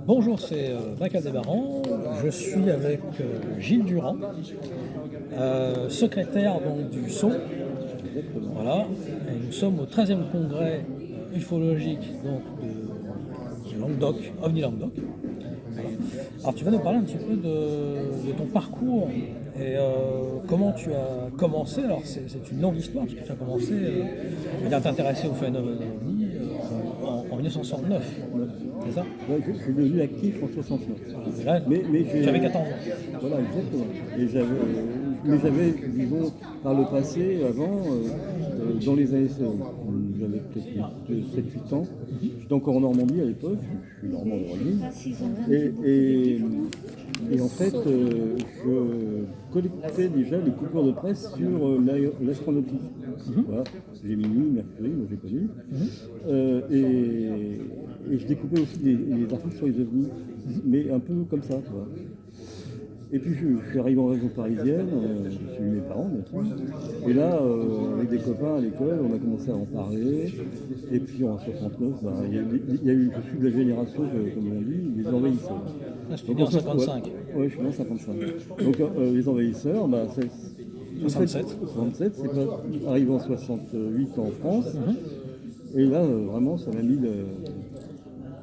Bonjour, c'est Michael Desbarrans. Je suis avec Gilles Durand, secrétaire donc, du SO. Voilà. Et nous sommes au 13e congrès ufologique donc, de Languedoc, OVNI Languedoc. Voilà. Alors tu vas nous parler un petit peu de ton parcours et comment tu as commencé. Alors c'est une longue histoire parce que tu as commencé à t'intéresser au phénomène OVNI en 1969. C'est ça? Ouais, je suis devenu actif en 69. Là, j'avais 14 ans. Voilà, exactement. Et j'avais, disons, par le passé, avant, dans les années, j'avais peut-être 7-8 ans, j'étais encore en Normandie à l'époque, je suis normand d'origine, et en fait, je collectais déjà les coupures de presse sur l'astronautique. Voilà, Gemini, Mercury, moi j'ai connu. Et je découpais aussi les articles sur les ovnis, mais un peu comme ça. Quoi. Et puis je suis arrivé en région parisienne, j'ai suivi mes parents bien sûr. Et là, avec des copains à l'école, on a commencé à en parler. Et puis en 69, il y a eu, je suis de la génération, comme on dit, les envahisseurs. Là, je suis né en 55. Ouais, je suis né en 55. Donc les envahisseurs, 67. 67, c'est pas arrivé en 68 en France. Et là, vraiment, ça m'a mis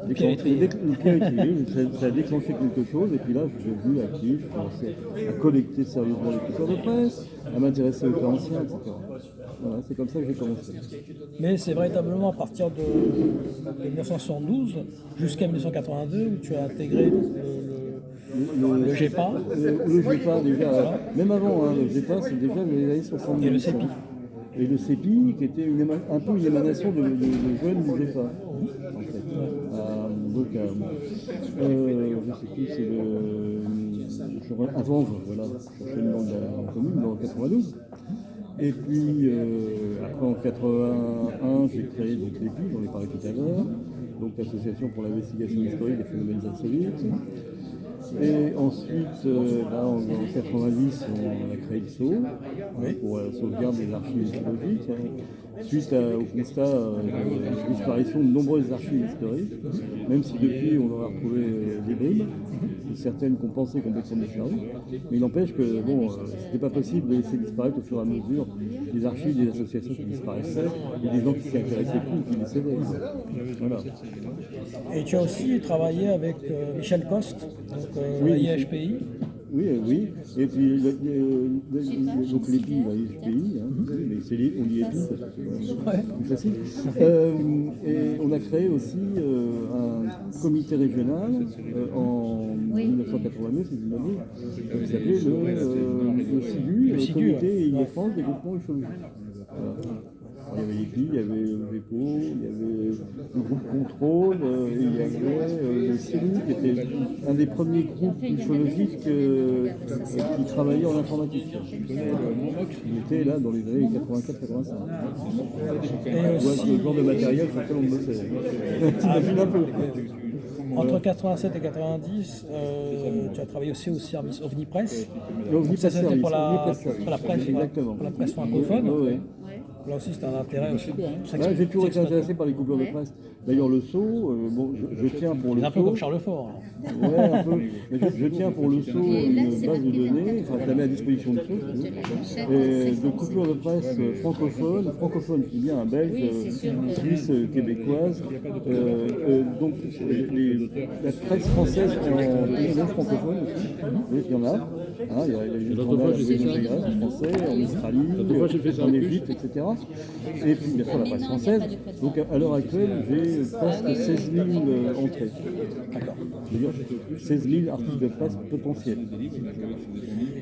le pied à l'étrier. Ça a déclenché quelque chose, et puis là, je suis devenu actif, je commençais à collecter sérieusement les coupures de presse, à m'intéresser aux cas anciens, etc. Voilà, c'est comme ça que j'ai commencé. Mais c'est véritablement à partir de 1972 jusqu'à 1982 où tu as intégré le GEPA. Le GEPA, déjà, même avant, hein, le GEPA, c'est déjà les années 70. Et le CEPI. Et le CEPI, qui était un peu une émanation de jeunes du GEPA, en fait. Donc, je sais plus, c'est avant, voilà, je cherchais le nom de la commune, dans le 92. Et puis, après en 81, j'ai créé donc l'EPI, j'en ai parlé tout à l'heure, donc l'Association pour l'investigation historique des phénomènes insolites. Et ensuite, là, en 90, on a créé le SO pour la sauvegarde des archives historiques. Suite au constat de disparition de nombreuses archives historiques, même si depuis on en a retrouvé des bribes, certaines qu'on pensait complètement disparues. Mais il n'empêche que bon, c'était pas possible de laisser disparaître au fur et à mesure des archives des associations qui disparaissaient et des gens qui s'y intéressaient plus ou qui décédaient. Voilà. Et tu as aussi travaillé avec Michel Coste, donc l'IHPI. Oui. Et puis, donc l'EPI, l'IHPI, mais on dit EPI parce que c'est plus facile. Et on a créé aussi un comité régional en 1989, si je me dis, qui s'appelait le CIGU, le Comité Île-de-France des groupements ufologiques. Voilà. Il y avait l'EPI, il y avait le GEPO, il y avait le groupe contrôle, et il y avait le CIRU, qui était un des premiers groupes ufologiques qui travaillait en informatique. Il était là dans les années 84-85. On voit ce genre de matériel sur lequel on bossait. T'imagines un peu. Entre 87 et 90, tu as travaillé aussi au service OVNI Presse. Ça, c'était pour la presse francophone. Oui. Là aussi, c'est un intérêt aussi. J'ai toujours été intéressé par les coupures de presse. D'ailleurs, le SO, je tiens pour le SO. Un peu comme Charles Fort. Ouais, un peu. Mais je tiens pour le SO une base de données, enfin, je la mets à disposition de SO, de coupures de presse francophone qui vient un belge, suisse, québécoise. Donc, la presse française en francophone aussi, il y en a. Il y a des journaux français, en Australie, en Égypte, etc. Et puis bien sûr la presse française. Donc à l'heure actuelle, j'ai presque 16 000 entrées. D'accord. C'est-à-dire 16 000 articles de presse potentiels.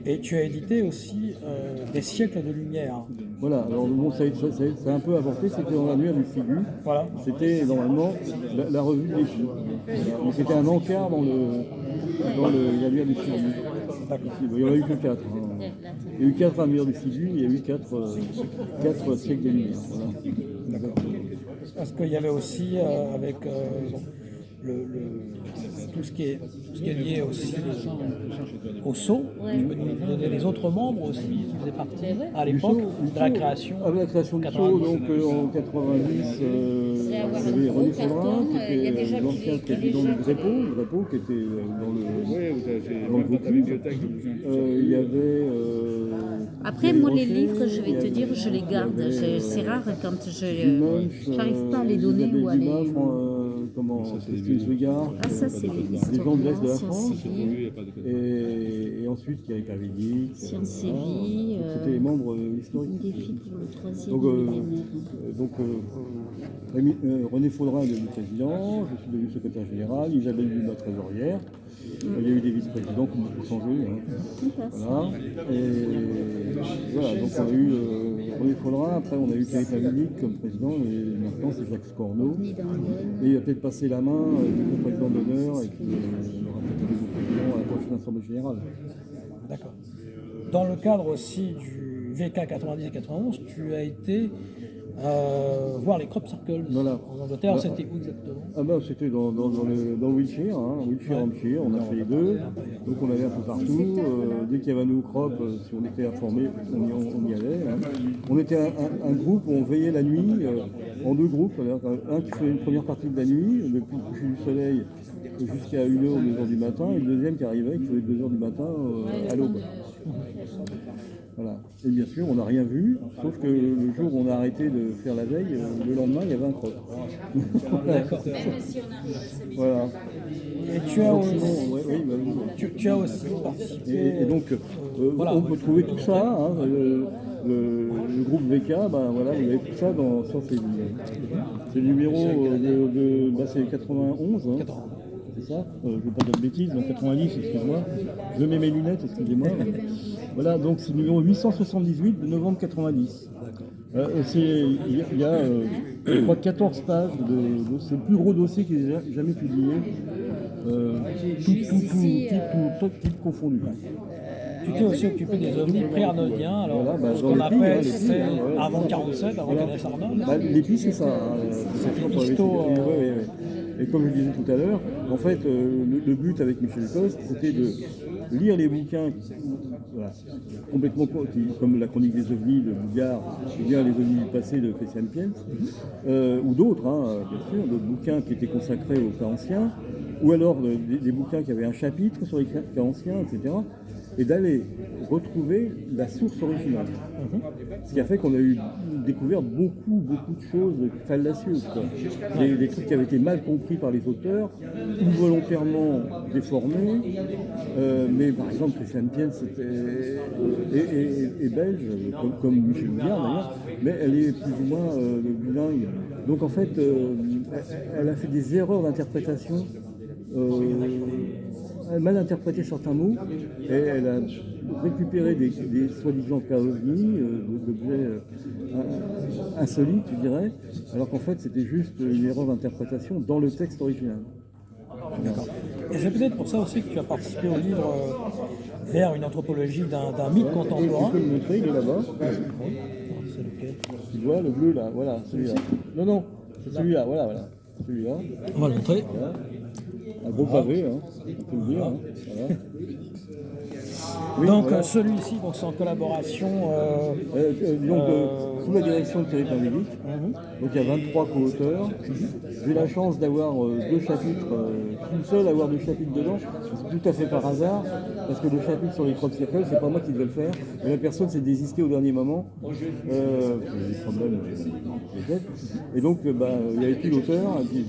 Et tu as édité aussi Des siècles de lumière. Voilà, alors bon, ça a un peu avorté, c'était dans l'annuaire du FIGU. Voilà. C'était normalement la revue de l'EPI. Voilà. C'était un encart dans l'annuaire du FIGU. Il n'y en a eu que 4. Il y a eu 4 annuaires du FIGU, il y a eu 4 siècles de lumière. Voilà. D'accord. Parce qu'il y avait aussi avec tout ce qui est lié aussi au saut. Ouais. Tu peux nous donner les autres membres aussi qui faisaient partie à Du l'époque saut, de la création. Avec la création du saut, 90. donc en 90, il y avait René Faudrin, qui il y a était déjà l'ancien les président du jeunes. Grepo, qui était dans le groupe ta bibliothèque de bouquins. il y avait. Après, il y moi, avait les Rocher, livres, je vais il y te avait- dire, je les garde. il y avait, C'est rare quand Dimanche, j'arrive pas à les donner ou à les... Christine Swigart, Ah, ça, c'est les des gens de l'Est de la Sciences France. Oui, il n'y a pas de cas. Et ensuite, il y avait Pavilic. Sciences et Vie, C'était les membres historiques. Une défi pour le troisième Donc, millénaire. René Faudrin est devenu président, je suis devenu secrétaire général, Isabelle Dumas trésorière. Il y a eu des vice-présidents qui ont beaucoup changé. Voilà. Et voilà, donc on a eu René Faudrin, après on a eu Thierry Pavilic comme président, et maintenant c'est Jacques Scorneau. Et il a peut-être passé la main du président d'honneur et puis il aura peut-être un nouveau président à la prochaine Assemblée générale. D'accord. Dans le cadre aussi du VK 90 et 91, tu as été voir les crop circles Voilà. en Angleterre. Bah, C'était où exactement? Ah bah c'était dans Wiltshire, Hampshire, on a fait les deux, donc on allait un peu partout, dès qu'il y avait un nouveau crop, si on était informé, on y allait. Hein. On était un groupe où on veillait la nuit, en deux groupes, un qui faisait une première partie de la nuit, depuis le coucher du soleil jusqu'à 1h ou 2h du matin, et le deuxième qui arrivait, qui faisait 2h du matin à l'aube. Voilà. Et bien sûr, on n'a rien vu, sauf que le jour où on a arrêté de faire la veille, le lendemain, il y avait un crop. D'accord. Voilà. Et tu as Donc, aussi, sinon, oui. tu as aussi participé. Et donc, voilà, on peut trouver tout ça, hein, le groupe VK, ben voilà, vous avez tout ça dans Sciences et Vie. C'est le numéro c'est 91, hein, c'est ça je ne veux pas dire de bêtises, donc 90, excuse-moi. Je mets mes lunettes, excusez-moi. Voilà, donc c'est le numéro 878 de novembre 90. Il y a, je crois, 14 pages, c'est le plus gros dossier qui ait jamais publié, tout type confondu. Tu t'es aussi occupé des ovnis pré-arnoldiens, alors Voilà, bah, ce dans qu'on les appelle, pays, hein, les c'est pays, hein, ouais. avant 47, avant Kenneth Arnold. Bah, l'épi, c'est ça. Hein, Et comme je le disais tout à l'heure, en fait, le but avec Michel Coste, c'était de lire les bouquins complètement comme La Chronique des ovnis de Bougard, ou bien Les ovnis du passé de Christian Piens, ou d'autres, hein, bien sûr, d'autres bouquins qui étaient consacrés aux cas anciens, ou alors des bouquins qui avaient un chapitre sur les cas anciens, etc. Et d'aller retrouver la source originale. Ce qui a fait qu'on a découvert beaucoup de choses fallacieuses. Des trucs qui avaient été mal compris par les auteurs, ou volontairement déformés. Mais par exemple, Christiane Piens est belge, comme Michel Bougard d'ailleurs, mais elle est plus ou moins bilingue. Donc en fait, elle a fait des erreurs d'interprétation. Elle a mal interprété certains mots et elle a récupéré des soi-disant cas ovnis, d'objets insolites, je dirais, alors qu'en fait c'était juste une erreur d'interprétation dans le texte original. D'accord. Et c'est peut-être pour ça aussi que tu as participé au livre vers une anthropologie d'un mythe contemporain. Tu peux le montrer, il est là-bas. C'est lequel? Tu vois le bleu là, voilà, celui-là. Non, c'est celui-là, voilà. Celui-là. On va le montrer. Voilà. Un gros pavé, hein, on peut le dire. Hein. Voilà. Oui, Donc voilà. celui-ci, donc c'est en collaboration. Sous la direction de Thierry Pavilic. Donc il y a 23 co-auteurs. J'ai eu la chance d'avoir deux chapitres. Je suis le seul à avoir deux chapitres dedans. C'est tout à fait par hasard, parce que le chapitre sur les crop circles, c'est pas moi qui devais le faire. Mais la personne s'est désistée au dernier moment. J'ai des problèmes, peut-être. Et donc il n'y avait plus l'auteur. Et puis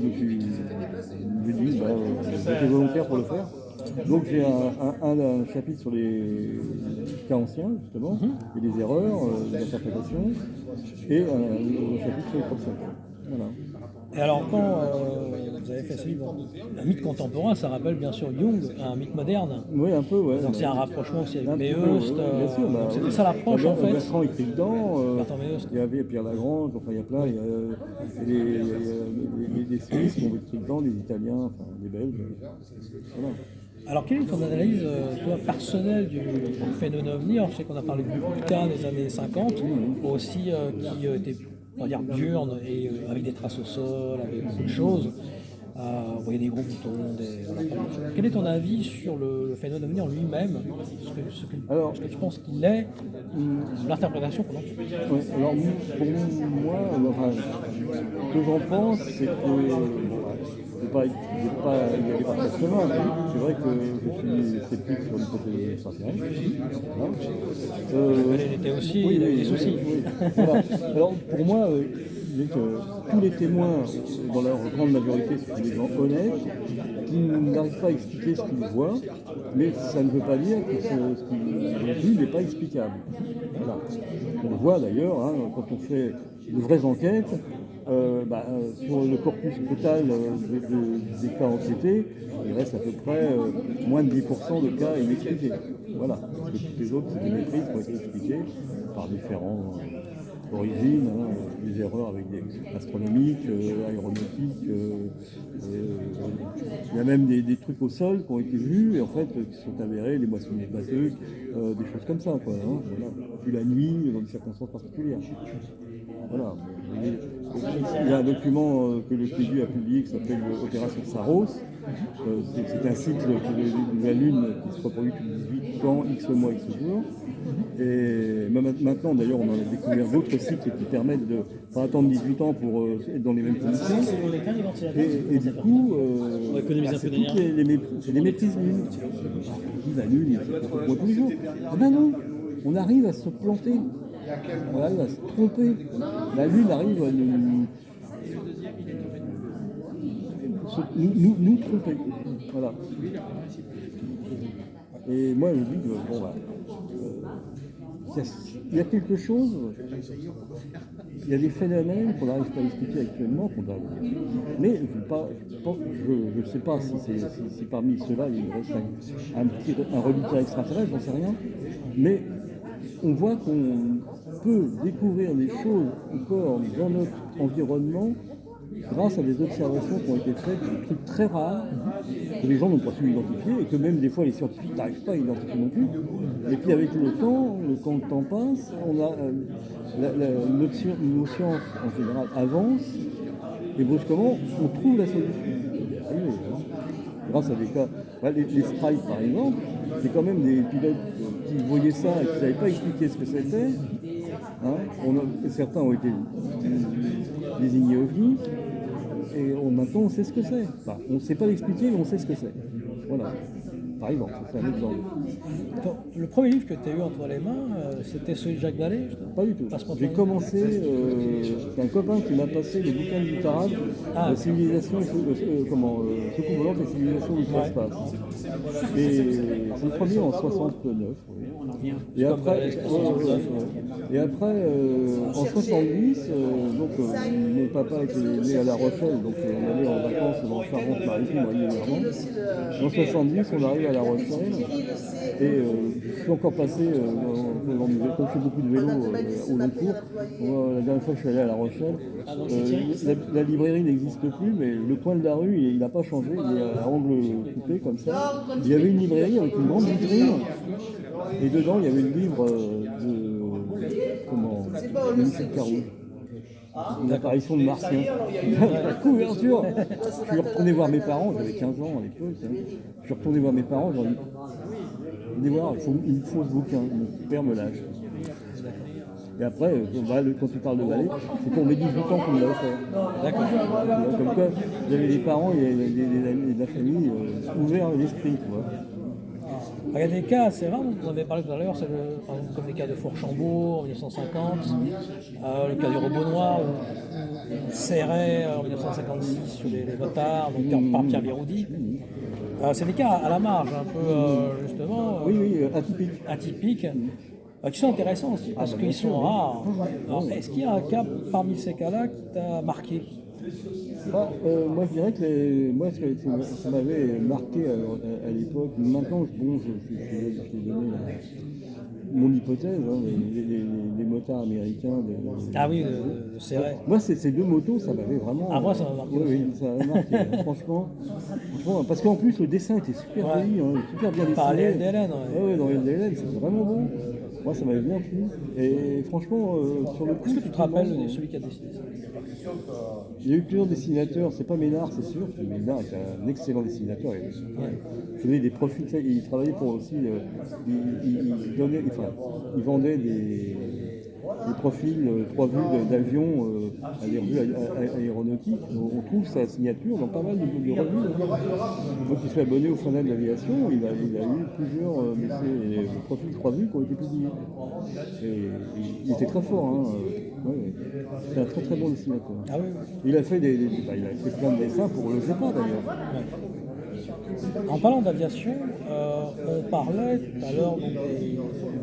j'ai dit, j'étais volontaire pour le faire. Donc j'ai un chapitre sur les cas anciens, justement, et les erreurs d'interprétation, et un chapitre sur les crop circles. Voilà. Et alors quand vous avez fait ce livre, un mythe contemporain, ça rappelle bien sûr Jung, un mythe moderne. Oui, un peu, ouais. Donc c'est un rapprochement aussi avec Méheust. Bien sûr, donc c'était ça l'approche en fait. Bertrand écrit dedans. Bertrand Méheust. Il y avait Pierre Lagrange, enfin il y a plein. Il y a des Suisses qui ont écrit dedans, des Italiens, enfin des Belges. Voilà. Alors, quelle est ton analyse, toi, personnelle du phénomène ovni? Alors, je sais qu'on a parlé de Butin des années 50, aussi qui était, on va dire, diurne et avec des traces au sol, avec beaucoup de choses. Vous voyez des gros boutons, voilà, pas mal de choses. Quel est ton avis sur le phénomène d'OVNI en lui-même, ce que tu penses qu'il est, l'interprétation qu'on en fait? Ouais, alors pour moi, enfin, ce que j'en pense, c'est que il n'y a pas de chemin. C'est vrai que je suis sceptique sur l'hypothèse extraterrestre. Voilà. Il était aussi, Oui, il a eu oui, des soucis. oui, oui. Voilà. Alors pour moi, je dis que tous les témoins, dans leur grande majorité, sont des gens honnêtes, qui n'arrivent pas à expliquer ce qu'ils voient, mais ça ne veut pas dire que ce qu'ils ont vu n'est pas explicable. Voilà. On le voit d'ailleurs, hein, quand on fait de vraies enquêtes, sur le corpus total des cas enquêtés, il reste à peu près moins de 10% de cas inexpliqués. Voilà, parce que toutes les autres, c'est des méprises qui ont été expliquées par différents origines, hein, des erreurs avec des astronomiques, aéronautiques, il y a même des trucs au sol qui ont été vus et en fait qui sont avérés, les moissonniers batteux, des choses comme ça, quoi, hein, voilà. Puis la nuit, dans des circonstances particulières. Voilà. Il y a un document que le TGU a publié qui s'appelle Opération Saros. C'est un cycle de la Lune qui se reproduit tous 18 ans, X mois, X jours. Et maintenant, d'ailleurs, on en a découvert d'autres cycles qui permettent de ne pas attendre 18 ans pour être dans les mêmes conditions. Et du coup, c'est les maîtrises lunes. La Lune, il faut tous les jours. Ah ben non, on arrive à se planter. On arrive à se tromper. La Lune arrive à nous tromper. Voilà. Et moi, je dis que, bon, il y a quelque chose, il y a des phénomènes qu'on n'arrive pas à expliquer actuellement, mais je ne sais pas si parmi ceux-là, il reste un reliquat extraterrestre, j'en sais rien, mais on voit qu'on peut découvrir des choses encore dans notre environnement grâce à des observations qui ont été faites, des trucs très rares, que les gens n'ont pas su identifier, et que même des fois les scientifiques n'arrivent pas à identifier non plus. Et puis avec le temps, quand le temps passe, on a nos sciences en général avancent, et brusquement, on trouve la solution. Grâce à des cas, les strikes par exemple, c'est quand même des pilotes qui voyaient ça et qui ne savaient pas expliquer ce que c'était. Hein, certains ont été désignés OVNI, et maintenant on sait ce que c'est. Enfin, on ne sait pas l'expliquer, mais on sait ce que c'est. Voilà. Par exemple, c'est un exemple. Le premier livre que tu as eu entre les mains, c'était celui de Jacques Vallée? Pas du tout. J'ai commencé, c'est un copain qui m'a passé le bouquin de Guitarabe, Civilisation, Secours volante et civilisation du l'espace. Et c'est le premier en 69. Oui. Et après, en 70, mon papa était né à La Rochelle, donc on allait en vacances dans Charente-Maritime régulièrement. En 70, on arrive à La Rochelle et je suis encore passé comme je fais beaucoup de vélo au long cours. La dernière fois que je suis allé à La Rochelle, la librairie n'existe plus, mais le coin de la rue il n'a pas changé, il est à angle coupé comme ça. Il y avait une librairie avec une grande vitrine et dedans il y avait le livre de Michel Carreau. Une apparition de Martien. La couverture. Je suis retourné voir mes parents, j'avais 15 ans à l'époque. Je suis retourné voir mes parents, je leur ai dit venez voir, il me faut ce bouquin. Mon père me lâche. Et après, quand tu parles de Vallée, c'est pour mes 18 ans qu'on me l'a offert. D'accord. Comme quoi, j'avais des parents et de la famille ouverts l'esprit, tu vois. Il y a des cas assez rares, on avait parlé tout à l'heure, c'est par exemple comme les cas de Fourchambault en 1950, le cas du robot noir où Serret en 1956 sur les motards, donc par Pierre Viroudy. C'est des cas à la marge, un peu justement atypiques, qui sont intéressants aussi parce qu'ils sont rares. Alors, est-ce qu'il y a un cas parmi ces cas-là qui t'a marqué? Moi, je dirais que ça m'avait marqué à l'époque. Maintenant, je t'ai donné mon hypothèse, hein, les motards américains. Ah oui, de Serret. Moi, ces deux motos, ça m'avait vraiment. Ah, moi, ça m'a marqué. Oui, ça m'a marqué. Franchement, parce qu'en plus, le dessin était super joli, hein, super bien dessiné. Par les LDLN, ouais. Ouais, dans les LDLN, c'était vraiment bon. Moi, ça m'avait bien plu. Et franchement, sur le coup. Est-ce que tu te rappelles de celui qui a décidé ça? Il y a eu plusieurs dessinateurs, c'est pas Ménard, c'est sûr. Ménard est un excellent dessinateur. Il faisait des profils, il travaillait pour aussi. Il vendait des profils 3 vues d'avions à des revues aéronautiques. On trouve sa signature dans pas mal de revues. Donc il s'est abonné au Fanal de l'aviation, il a eu plusieurs profils 3 vues qui ont été publiés. Et il était très fort. Hein. Ouais. C'est un très très bon dessinateur. Ah oui, oui. Il a fait il a fait plein de dessins pour le Japon d'ailleurs. En parlant d'aviation, on parlait tout à l'heure donc,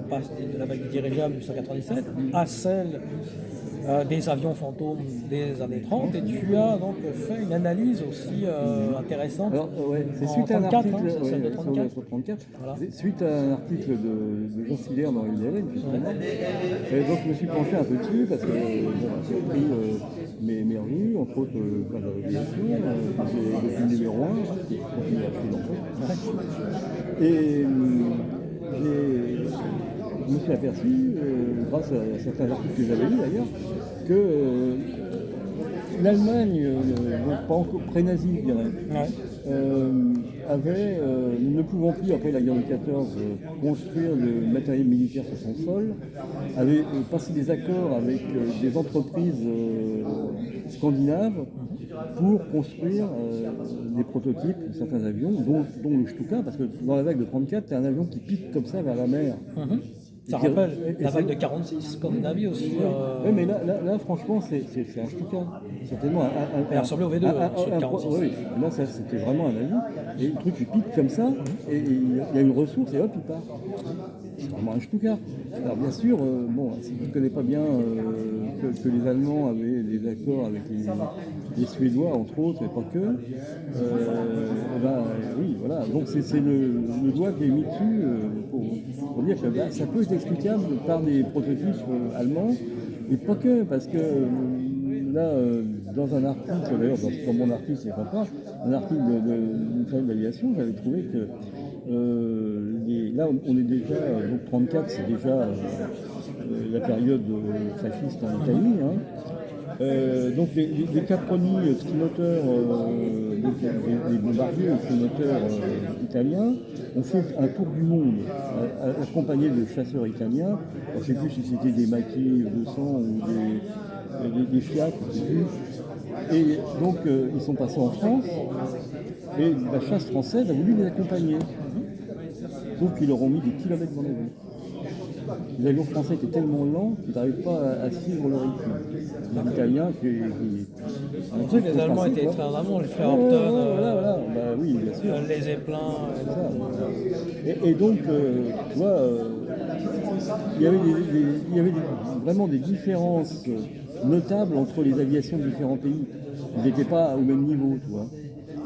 on passe de la vague dirigeable du 197 à celle des avions fantômes des années 30 et tu as donc fait une analyse aussi intéressante. Alors, c'est en suite à un 34, article hein, c'est celle de 34. sur 34. Voilà. C'est suite à un article de Jean Siller dans UDRN, justement. Et donc je me suis penché un peu dessus parce que j'ai pris mes revues, entre autres pas de l'aviation, depuis le numéro 1, qui continue à suivre en fait. Et je me suis aperçu, grâce à certains articles que j'avais lus d'ailleurs, que l'Allemagne, pas encore pré-nazie, je dirais, avait, ne pouvant plus, après la guerre de 14, construire le matériel militaire sur son sol, avait passé des accords avec des entreprises scandinaves pour construire des prototypes de certains avions, dont le Stuka, parce que dans la vague de 34, tu as un avion qui pique comme ça vers la mer. Ça rappelle la vague de 46, Scandinavie aussi. Oui, mais là, franchement, c'est un Stuka. Certainement Il ressemblait au V2, ceux de 46. Oui, là, c'était vraiment un avion. Et le truc, il pique comme ça, et il y a une ressource, et hop, il part. C'est vraiment un Stuka. Alors, bien sûr, si tu ne connais pas bien que les Allemands avaient des accords avec les Suédois, entre autres, et pas que, oui, voilà. Donc, c'est le doigt qui est mis dessus pour dire que ça peut être explicable par des prototypes allemands, mais pas que, parce que là, dans un article, d'ailleurs, dans mon article, c'est pas un article d'une famille d'aviation, j'avais trouvé que là, on est déjà, donc 34, c'est déjà la période fasciste en Italie. Hein. Donc les Caproni trimoteurs, les bombardiers trimoteurs italiens ont fait un tour du monde accompagnés de chasseurs italiens. Je ne sais plus si c'était des Macchi 200 ou des Fiat, je sais plus. Et donc ils sont passés en France et la chasse française a voulu les accompagner. Donc ils leur ont mis des kilomètres dans les rues. Les avions français étaient tellement lents qu'ils n'arrivent pas à suivre le rythme. Les Italiens On sait que les Allemands étaient très en amont, les frères Horton, oui, bien sûr. les Zeppelin. Et donc, tu vois, il y avait vraiment des différences notables entre les aviations de différents pays. Ils n'étaient pas au même niveau, tu vois.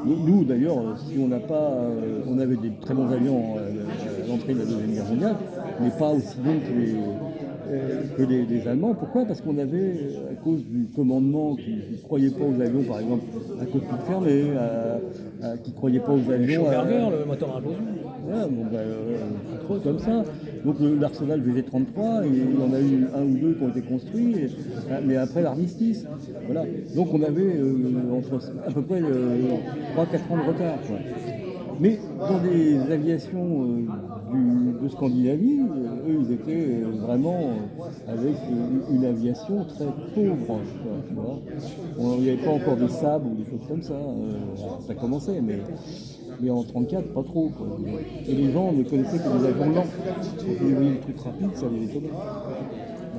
Nous, d'ailleurs, si on n'a pas, on avait des très bons avions à l'entrée de la Deuxième Guerre mondiale, mais pas aussi bons que les Allemands. Pourquoi? Parce qu'on avait, à cause du commandement qui ne croyait pas aux avions, par exemple, à cockpit fermé, qui ne croyait pas aux avions. Schauberger, le moteur à implosion. Voilà, comme ça. Donc l'arsenal VG-33, il y en a eu un ou deux qui ont été construits, mais après l'armistice. Voilà. Donc on avait entre à peu près 3-4 ans de retard. Quoi. Mais dans les aviations de Scandinavie, eux, ils étaient vraiment avec une aviation très pauvre. Quoi, tu vois. Il n'y avait pas encore des sabres ou des choses comme ça. Ça commençait, mais en 34, pas trop. Quoi. Et les gens ne connaissaient que des avions lents. Quand ils voyaient des trucs rapides, ça les étonnait.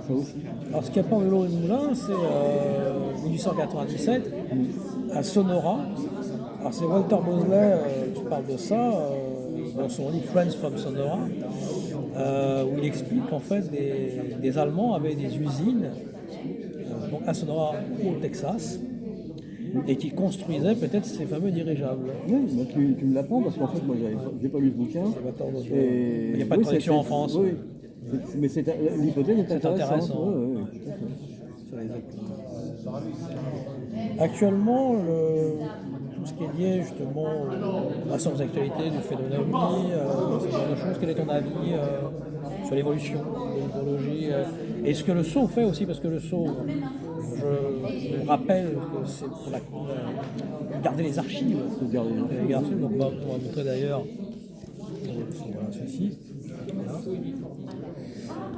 Ça aussi. Alors ce qui a pas de l'eau et de moulin, c'est 1897, à Sonora. Alors c'est Walter Bosley qui parle de ça, dans son livre Friends from Sonora, où il explique qu'en fait des Allemands avaient des usines donc à Sonora ou au Texas, et qui construisaient peut-être ces fameux dirigeables. Oui, bah tu me l'apprends parce qu'en fait, moi, j'ai pas lu ce bouquin. Il n'y a pas de traduction en France. Oui, mais l'hypothèse est intéressante. Oui, Actuellement, tout ce qui est lié justement à sens d'actualité du phénomène ovni, ce genre de choses. Quel est ton avis sur l'évolution de l'ufologie et ce que le saut fait aussi, parce que le saut, je rappelle que c'est pour garder les archives. Sauvegarder. Les archives, donc on va montrer d'ailleurs voilà, ceci. Voilà.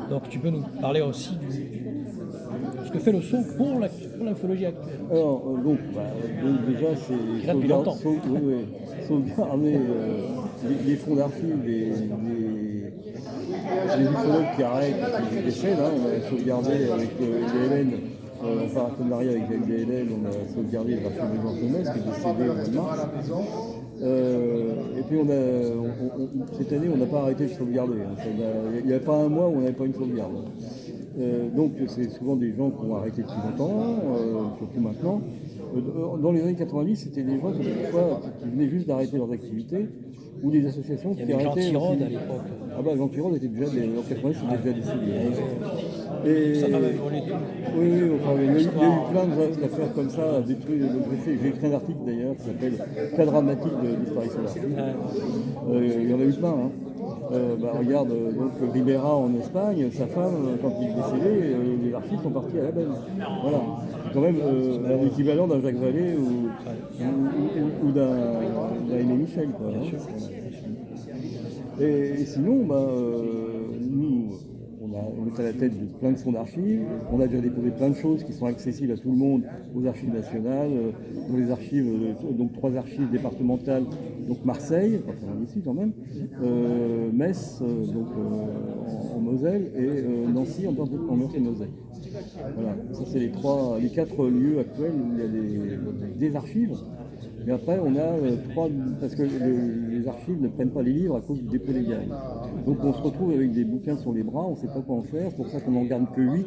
Donc tu peux nous parler aussi de ce que fait le saut pour l'ufologie actuelle. Alors, donc déjà, c'est Là depuis longtemps. sauvegarder les fonds d'archives des ufologues qui arrêtent, qui décèdent. On a sauvegardé avec DLN, en partenariat avec DLN, on a sauvegardé l'archive de Jean Comès qui est décédé au mois de mars. Et puis cette année, on n'a pas arrêté de sauvegarder. Il n'y a pas un mois où on n'avait pas une sauvegarde. Donc c'est souvent des gens qui ont arrêté depuis longtemps, surtout maintenant. Dans les années 90, c'était des gens qui venaient juste d'arrêter leurs activités, ou des associations qui Il y avait Jean arrêtaient. Tirode à l'époque. Ah bah Jean Tirode était déjà, en 90, c'était déjà décédé. Et, Sa femme avait volé tout. oui, enfin, il y a eu plein d'affaires comme ça, des trucs. J'ai écrit un article d'ailleurs qui s'appelle Cas dramatique de disparition d'archives. Il y en a eu plein. Regarde, donc Ribera en Espagne, sa femme, quand il est décédé, les archives sont partis à la benne. Voilà. C'est quand même l'équivalent d'un Jacques Vallée ou d'un Aimé Michel. Quoi, Bien hein. sûr. Et sinon, nous, on est à la tête de plein de fonds d'archives. On a déjà déposé plein de choses qui sont accessibles à tout le monde aux archives nationales, dans les archives, donc 3 archives départementales, donc Marseille, pas très loin d'ici quand même, Metz, en Moselle, et Nancy en Meurthe-et-Moselle. Voilà, ça c'est les 4 lieux actuels où il y a des archives. Mais après, on a 3, parce que les archives ne prennent pas les livres à cause du dépôt légal. Donc on se retrouve avec des bouquins sur les bras, on ne sait pas quoi en faire, c'est pour ça qu'on n'en garde que 8.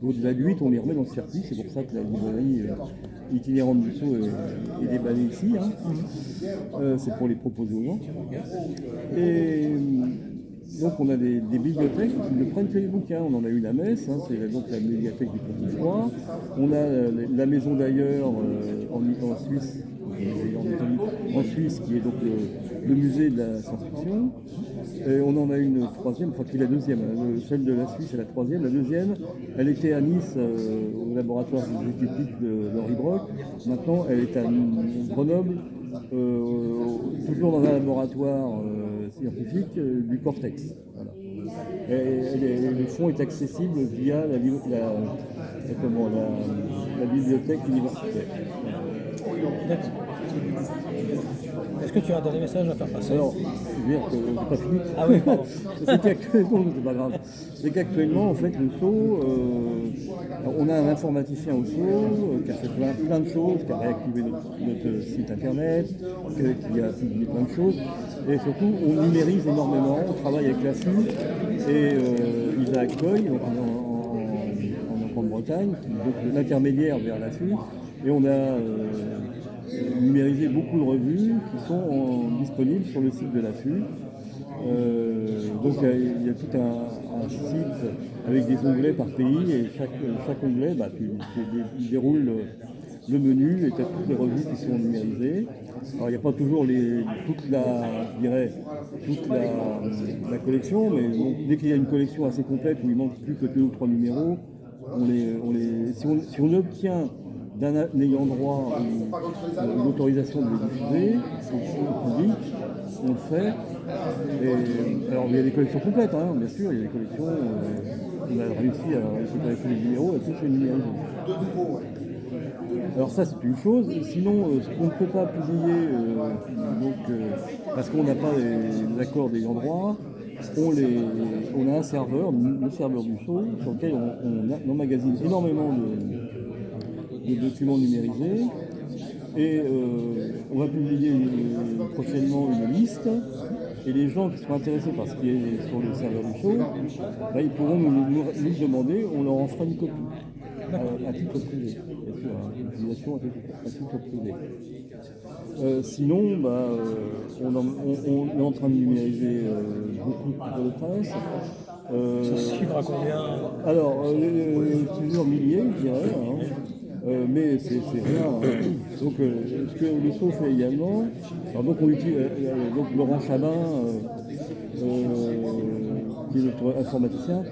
Au-delà de 8, on les remet dans le circuit, c'est pour ça que la librairie itinérante du Sceau est déballée ici. C'est pour les proposer aux gens. Et donc on a des bibliothèques qui ne prennent que les bouquins. On en a une à Metz, c'est donc la médiathèque du Petit Froid. On a la maison d'ailleurs en Suisse, en Suisse, qui est donc le musée de la science-fiction. Et on en a une troisième, enfin qui est la deuxième. Celle de la Suisse est la troisième. La deuxième, elle était à Nice, au laboratoire scientifique d'Henri Brock. Maintenant, elle est à Grenoble, toujours dans un laboratoire scientifique du Cortex. Voilà. Et le fonds est accessible via la bibliothèque universitaire. Est-ce que tu as un dernier message à faire passer? Alors, je veux dire que j'ai pas fini. Ah oui, pardon. C'est pas grave. C'est qu'actuellement, en fait, le Sceau, on a un informaticien au Sceau qui a fait plein de choses, qui a réactivé notre site internet, qui a publié plein de choses. Et surtout, on numérise énormément, on travaille avec la FU et Isaac Coy, donc en Grande-Bretagne, donc l'intermédiaire vers la FU. Et on a numérisé beaucoup de revues qui sont disponibles sur le site de l'AFU. Donc il y a tout un site avec des onglets par pays et chaque onglet, tu déroules le menu et tu as toutes les revues qui sont numérisées. Alors il n'y a pas toujours toute la collection, mais bon, dès qu'il y a une collection assez complète où il manque plus que 2 ou 3 numéros, si on obtient d'un ayant droit une autorisation de les diffuser au public, on le fait. Alors il y a des collections complètes, bien sûr, il y a des collections, on a réussi à récupérer tous les numéros et tous les numéros. Alors ça c'est une chose, sinon ce qu'on ne peut pas publier, parce qu'on n'a pas les accords d'ayant droit, on a un serveur, le serveur du Sceau, sur lequel on emmagasine énormément de documents numérisés et on va publier prochainement une liste et les gens qui sont intéressés par ce qui est sur le serveur du Sceau, ils pourront nous demander, on leur en fera une copie à titre privé, bien sûr, une utilisation à titre privé. Sinon, on est en train de numériser beaucoup de titres de presse. Ça se chiffre à combien? Alors, plusieurs milliers, je dirais. mais c'est rien. Donc, ce que le SO fait également, alors, donc on utilise donc Laurent Chabin, qui est notre informaticien,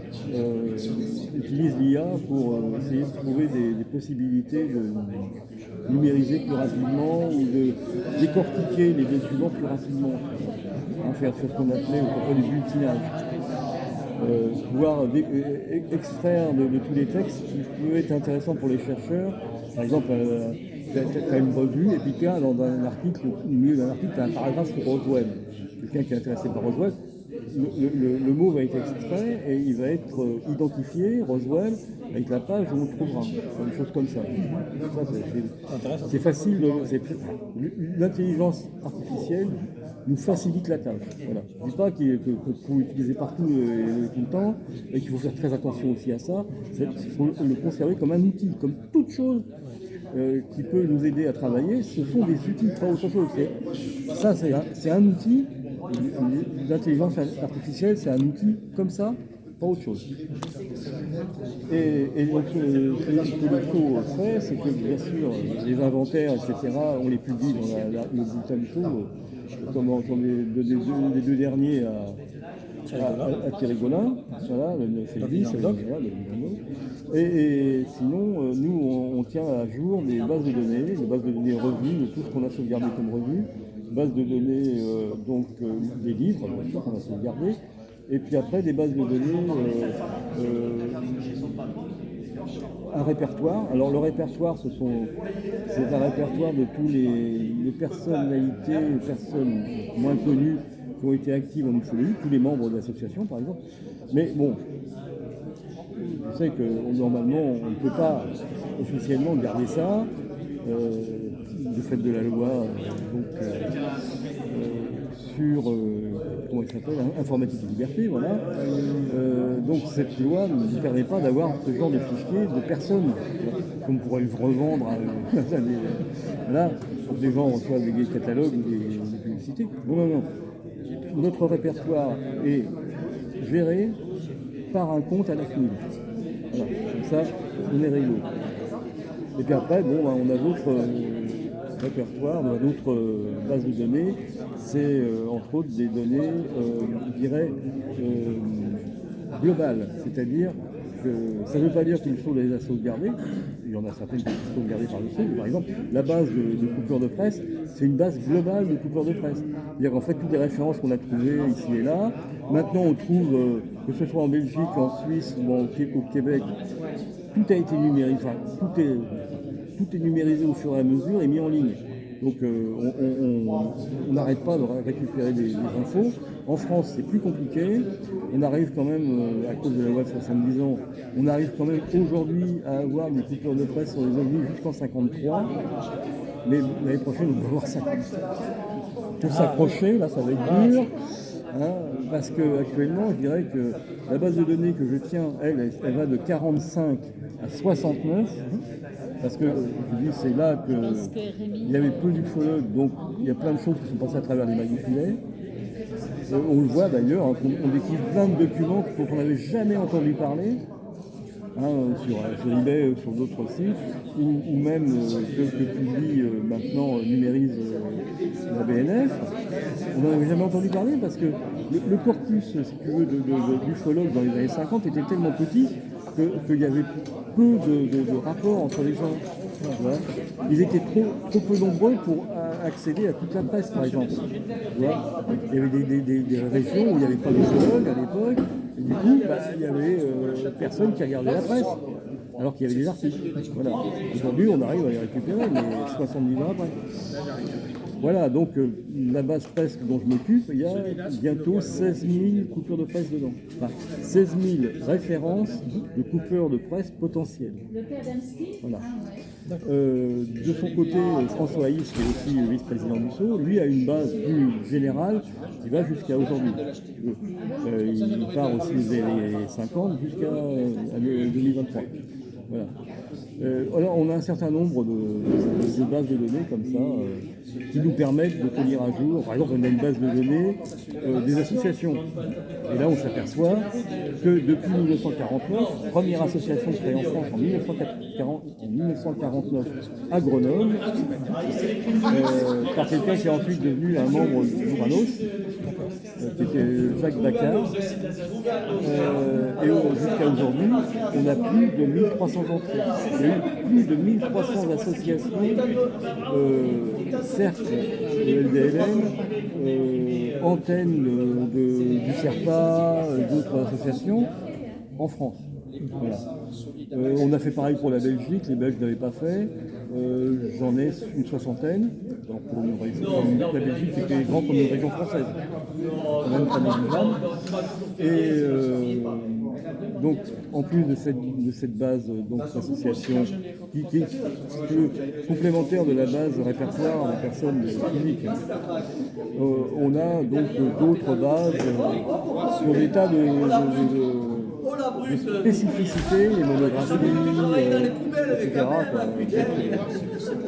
utilise l'IA pour essayer de trouver des possibilités de numériser plus rapidement ou de décortiquer les documents plus rapidement. Faire ce qu'on appelait autrefois du bulletinage. Pouvoir extraire de tous les textes qui peut être intéressant pour les chercheurs. Par exemple, tu as une revue et puis tu as dans un article, au milieu d'un article, tu as un paragraphe sur Roswell. Quelqu'un qui est intéressé par Roswell, le mot va être extrait et il va être identifié, Roswell, avec la page où on le trouvera. Une chose comme ça. C'est facile. L'intelligence artificielle nous facilite la tâche. Voilà. Je ne dis pas qu'il faut l'utiliser partout et tout le temps, et qu'il faut faire très attention aussi à ça. Il faut le conserver comme un outil, comme toute chose qui peut nous aider à travailler. Ce sont des outils, pas autre chose. Ça, c'est un outil. L'intelligence artificielle, c'est un outil comme ça, pas autre chose. Et donc, ce que le show fait, c'est que bien sûr, les inventaires, etc., on les publie dans le bulletin du show. Comme j'en ai donné les deux derniers à Thierry Gaulin, voilà, le service, et sinon, nous, on tient à jour des bases de données revues, de tout ce qu'on a sauvegardé comme revue, bases de données, des livres, bien sûr, qu'on a sauvegardés, et puis après, des bases de données, un répertoire. Alors le répertoire, c'est un répertoire de tous les personnalités, les personnes moins connues qui ont été actives en ufologie, tous les membres de l'association par exemple. Mais bon, je sais que normalement on ne peut pas officiellement garder ça, du fait de la loi sur comment il s'appelle, informatique et liberté, voilà. Donc cette loi ne nous permet pas d'avoir ce genre de fichier de personnes qu'on pourrait revendre à voilà, pour que des gens reçoivent des catalogues ou des publicités. Non. Notre répertoire est géré par un compte à la CNIL. Voilà, comme ça, on est réglo. Et puis après, on a d'autres répertoires, on a d'autres bases de données. C'est entre autres des données, je dirais, globales. C'est-à-dire que ça ne veut pas dire que le SO les a sauvegardées. Il y en a certaines qui sont sauvegardées par le SO. Par exemple, la base de coupure de presse, c'est une base globale de coupure de presse. C'est-à-dire qu'en fait, toutes les références qu'on a trouvées ici et là, maintenant on trouve, que ce soit en Belgique, en Suisse ou au Québec, tout a été numérisé. Enfin, tout est numérisé au fur et à mesure et mis en ligne. Donc on n'arrête pas de récupérer des infos. En France, c'est plus compliqué. On arrive quand même, à cause de la loi de 70 ans, on arrive quand même aujourd'hui à avoir des coupures de presse sur les ovnis jusqu'en 53. Mais l'année prochaine, on va avoir 50. Pour s'accrocher, là, ça va être dur. Parce qu'actuellement, je dirais que la base de données que je tiens, elle va de 45 à 69. Parce que, je dis, c'est là qu'il y avait peu d'ufologues, donc il y a plein de choses qui sont passées à travers les mailles du filet. On le voit d'ailleurs, on découvre plein de documents dont on n'avait jamais entendu parler, sur eBay, sur d'autres sites, ou même ceux que publie maintenant, numérise la BNF. On n'en avait jamais entendu parler parce que le corpus, si tu veux, d'ufologues dans les années 50 était tellement petit qu'il y avait peu de rapports entre les gens. Voilà. Ils étaient trop peu nombreux pour accéder à toute la presse, par exemple. Voilà. Il y avait des régions où il n'y avait pas d'ufologues à l'époque, et du coup, il y avait personne qui regardait la presse, alors qu'il y avait des articles. Voilà. Aujourd'hui, on arrive à les récupérer, mais 70 ans après. Voilà, donc la base presse dont je m'occupe, il y a bientôt 16 000 coupures de presse dedans. Enfin, 16 000 références de coupures de presse potentielles. Voilà. De son côté, François Haïs, qui est aussi vice-président du SO, lui a une base plus générale qui va jusqu'à aujourd'hui. Il part aussi des années 50 jusqu'à 2023. Voilà. Alors on a un certain nombre de bases de données comme ça. qui nous permettent de tenir à jour. Par exemple, on a une base de données des associations. Et là, on s'aperçoit que depuis 1949, première association créée en France en 1949 à Grenoble, par quelqu'un qui est ensuite devenu un membre du Uranus, qui était Jacques Bacard. Et jusqu'à aujourd'hui, on a plus de 1300 entrées. Il y a eu plus de 1300 associations, cercles de LDLM, antennes du SERPA, d'autres associations en France. Voilà. On a fait pareil pour la Belgique, les Belges n'avaient pas fait. J'en ai une soixantaine. Donc pour la Belgique était grand comme une région française, quand même pas négligeable. Et donc en plus de cette base d'association qui est complémentaire de la base répertoire des personnes physiques, on a donc d'autres bases sur des tas de spécificités, les monographies, etc.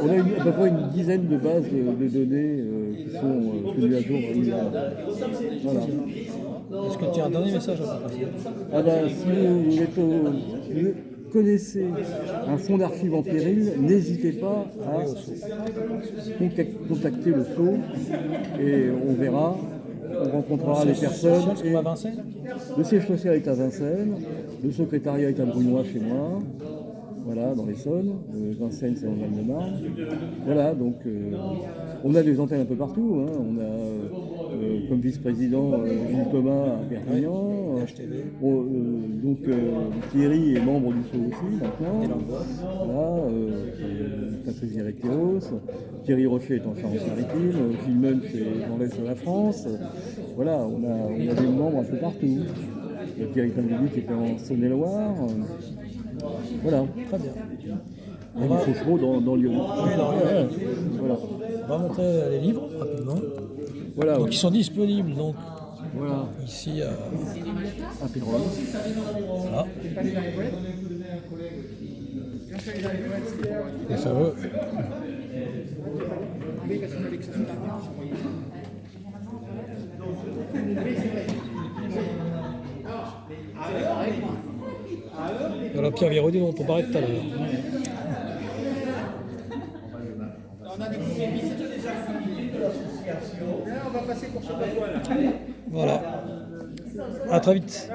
On a à peu près une dizaine de bases de données qui sont tenues à jour régulièrement. Voilà. Est-ce que tu as un dernier message à passer? Ah ben, si vous connaissez un fonds d'archives en péril, n'hésitez pas à contacter le SO et on verra. On rencontrera les personnes. Et à Vincennes. Le siège social est à Vincennes, le secrétariat est à Brunois chez moi, voilà, dans l'Essonne, Vincennes c'est en Val-de-Marne. Voilà, donc on a des antennes un peu partout, hein. On a comme vice-président Gilles Thomas à Perpignan, donc Thierry est membre du SO aussi maintenant, voilà, Patrice Guéret-Kéros, Thierry Rocher est en Charente-Maritime, Gilles Munch est dans l'Est de la France, voilà, on a des membres un peu partout. Thierry Tanguy qui était en Saône-et-Loire, voilà. Très bien. Et Fauchereau dans Lyon. Oui, dans Lyon. Voilà. On va montrer les livres rapidement. Voilà. Donc ils sont disponibles donc Voilà. ici À Pérols. voilà. Les fameux. Voilà Pierre Viraudy dont on parlait tout à l'heure. Voilà. À très vite.